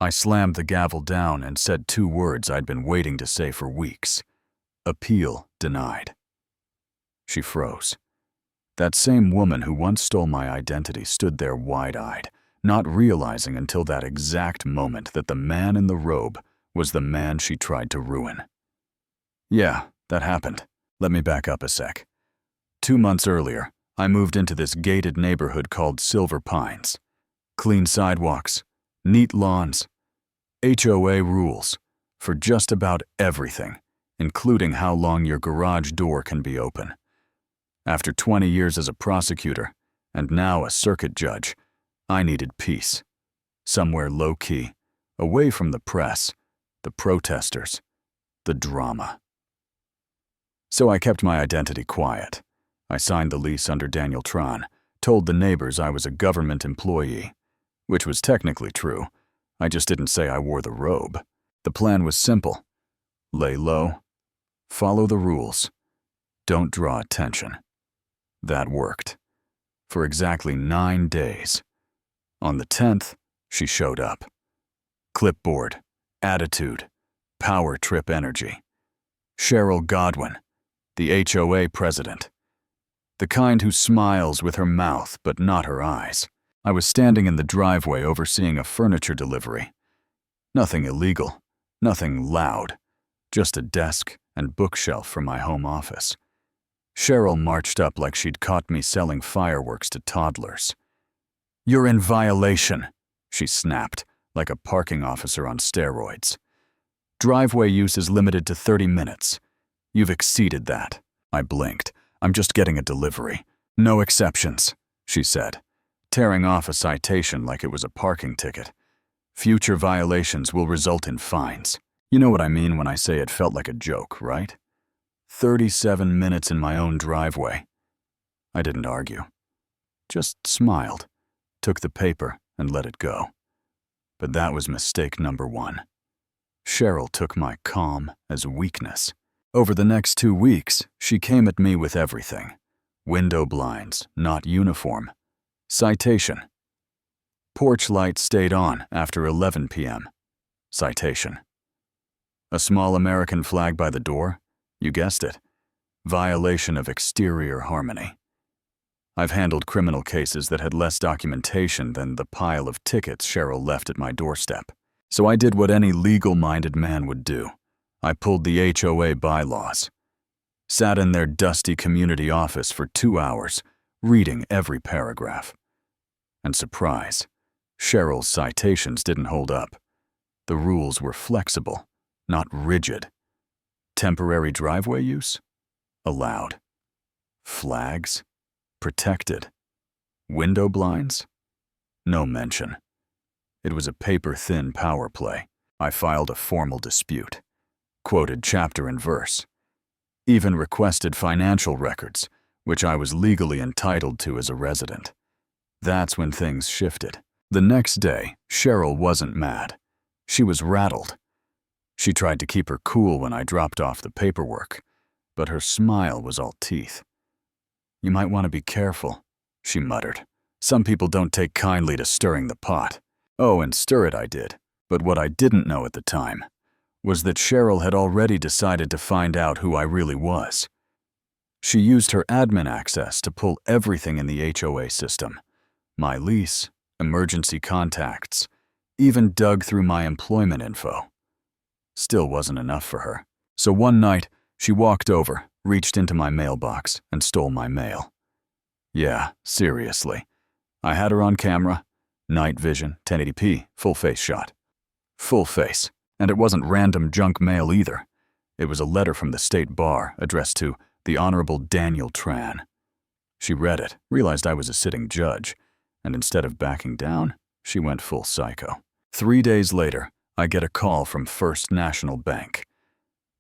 I slammed the gavel down and said 2 words I'd been waiting to say for weeks. Appeal denied. She froze. That same woman who once stole my identity stood there wide-eyed, not realizing until that exact moment that the man in the robe was the man she tried to ruin. Yeah, that happened. Let me back up a sec. 2 months earlier, I moved into this gated neighborhood called Silver Pines. Clean sidewalks, neat lawns, HOA rules for just about everything, including how long your garage door can be open. After 20 years as a prosecutor, and now a circuit judge, I needed peace. Somewhere low-key, away from the press, the protesters, the drama. So I kept my identity quiet. I signed the lease under Daniel Tran, told the neighbors I was a government employee, which was technically true. I just didn't say I wore the robe. The plan was simple. Lay low, follow the rules, don't draw attention. That worked. For exactly 9 days. On the 10th, she showed up. Clipboard, attitude, power trip energy. Cheryl Godwin, the HOA president. The kind who smiles with her mouth but not her eyes. I was standing in the driveway overseeing a furniture delivery. Nothing illegal, nothing loud, just a desk and bookshelf for my home office. Cheryl marched up like she'd caught me selling fireworks to toddlers. "You're in violation," she snapped, like a parking officer on steroids. "Driveway use is limited to 30 minutes. You've exceeded that." I blinked. "I'm just getting a delivery. No exceptions," she said, tearing off a citation like it was a parking ticket. "Future violations will result in fines." You know what I mean when I say it felt like a joke, right? 37 minutes in my own driveway. I didn't argue. Just smiled, took the paper, and let it go. But that was mistake number 1. Cheryl took my calm as weakness. Over the next 2 weeks, she came at me with everything. Window blinds, not uniform. Citation. Porch light stayed on after 11 p.m. Citation. A small American flag by the door? You guessed it. Violation of exterior harmony. I've handled criminal cases that had less documentation than the pile of tickets Cheryl left at my doorstep. So I did what any legal-minded man would do. I pulled the HOA bylaws. Sat in their dusty community office for 2 hours, reading every paragraph. And surprise, Cheryl's citations didn't hold up. The rules were flexible, not rigid. Temporary driveway use? Allowed. Flags? Protected. Window blinds? No mention. It was a paper-thin power play. I filed a formal dispute. Quoted chapter and verse. Even requested financial records, which I was legally entitled to as a resident. That's when things shifted. The next day, Cheryl wasn't mad. She was rattled. She tried to keep her cool when I dropped off the paperwork, but her smile was all teeth. "You might want to be careful," she muttered. "Some people don't take kindly to stirring the pot." Oh, and stir it I did. But what I didn't know at the time was that Cheryl had already decided to find out who I really was. She used her admin access to pull everything in the HOA system. My lease, emergency contacts, even dug through my employment info. Still wasn't enough for her. So one night, she walked over, reached into my mailbox, and stole my mail. Yeah, seriously. I had her on camera, night vision, 1080p, full face shot. Full face. And it wasn't random junk mail either. It was a letter from the state bar addressed to the Honorable Daniel Tran. She read it, realized I was a sitting judge, and instead of backing down, she went full psycho. 3 days later, I get a call from First National Bank.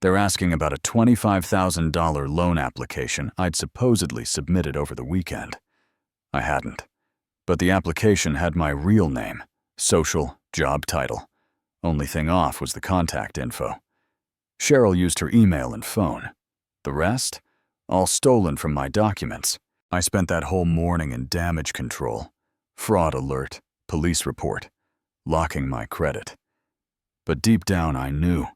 They're asking about a $25,000 loan application I'd supposedly submitted over the weekend. I hadn't. But the application had my real name, social, job title. Only thing off was the contact info. Cheryl used her email and phone. The rest? All stolen from my documents. I spent that whole morning in damage control. Fraud alert, police report, locking my credit. But deep down I knew.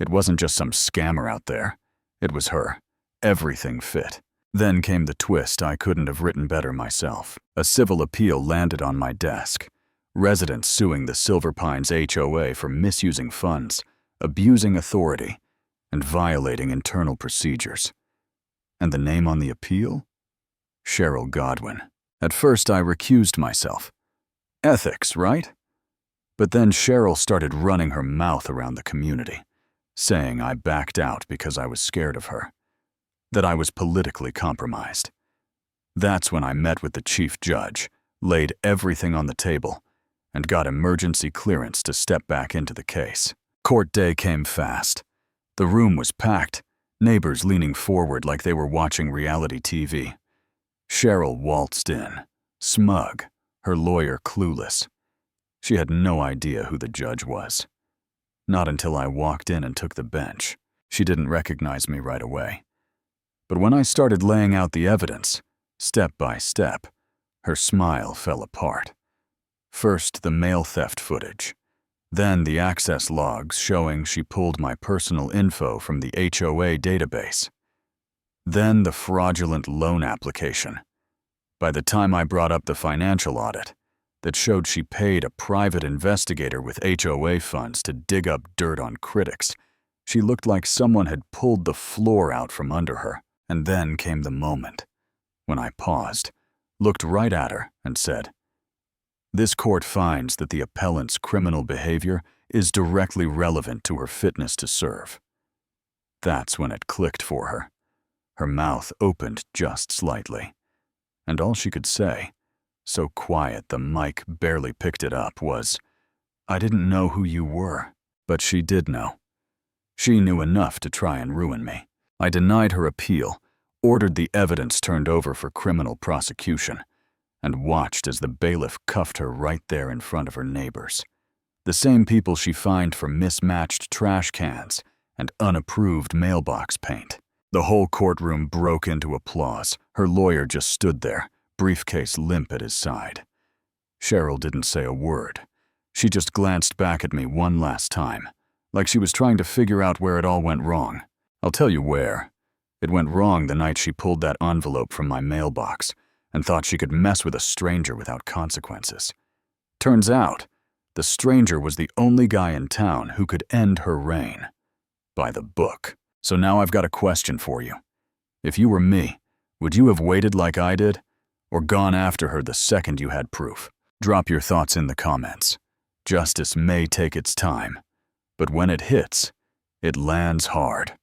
It wasn't just some scammer out there. It was her. Everything fit. Then came the twist I couldn't have written better myself. A civil appeal landed on my desk. Residents suing the Silver Pines HOA for misusing funds, abusing authority, and violating internal procedures. And the name on the appeal? Cheryl Godwin. At first I recused myself. Ethics, right? But then Cheryl started running her mouth around the community, saying I backed out because I was scared of her, that I was politically compromised. That's when I met with the chief judge, laid everything on the table, and got emergency clearance to step back into the case. Court day came fast. The room was packed, neighbors leaning forward like they were watching reality TV. Cheryl waltzed in, smug, her lawyer clueless. She had no idea who the judge was. Not until I walked in and took the bench. She didn't recognize me right away. But when I started laying out the evidence, step by step, her smile fell apart. First, the mail theft footage. Then the access logs showing she pulled my personal info from the HOA database. Then the fraudulent loan application. By the time I brought up the financial audit, that showed she paid a private investigator with HOA funds to dig up dirt on critics, she looked like someone had pulled the floor out from under her. And then came the moment when I paused, looked right at her, and said, "This court finds that the appellant's criminal behavior is directly relevant to her fitness to serve." That's when it clicked for her. Her mouth opened just slightly, and all she could say, so quiet the mic barely picked it up, was, "I didn't know who you were." But she did know. She knew enough to try and ruin me. I denied her appeal, ordered the evidence turned over for criminal prosecution, and watched as the bailiff cuffed her right there in front of her neighbors. The same people she fined for mismatched trash cans and unapproved mailbox paint. The whole courtroom broke into applause. Her lawyer just stood there, briefcase limp at his side. Cheryl didn't say a word. She just glanced back at me one last time, like she was trying to figure out where it all went wrong. I'll tell you where. It went wrong the night she pulled that envelope from my mailbox and thought she could mess with a stranger without consequences. Turns out, the stranger was the only guy in town who could end her reign. By the book. So now I've got a question for you. If you were me, would you have waited like I did, or gone after her the second you had proof? Drop your thoughts in the comments. Justice may take its time, but when it hits, it lands hard.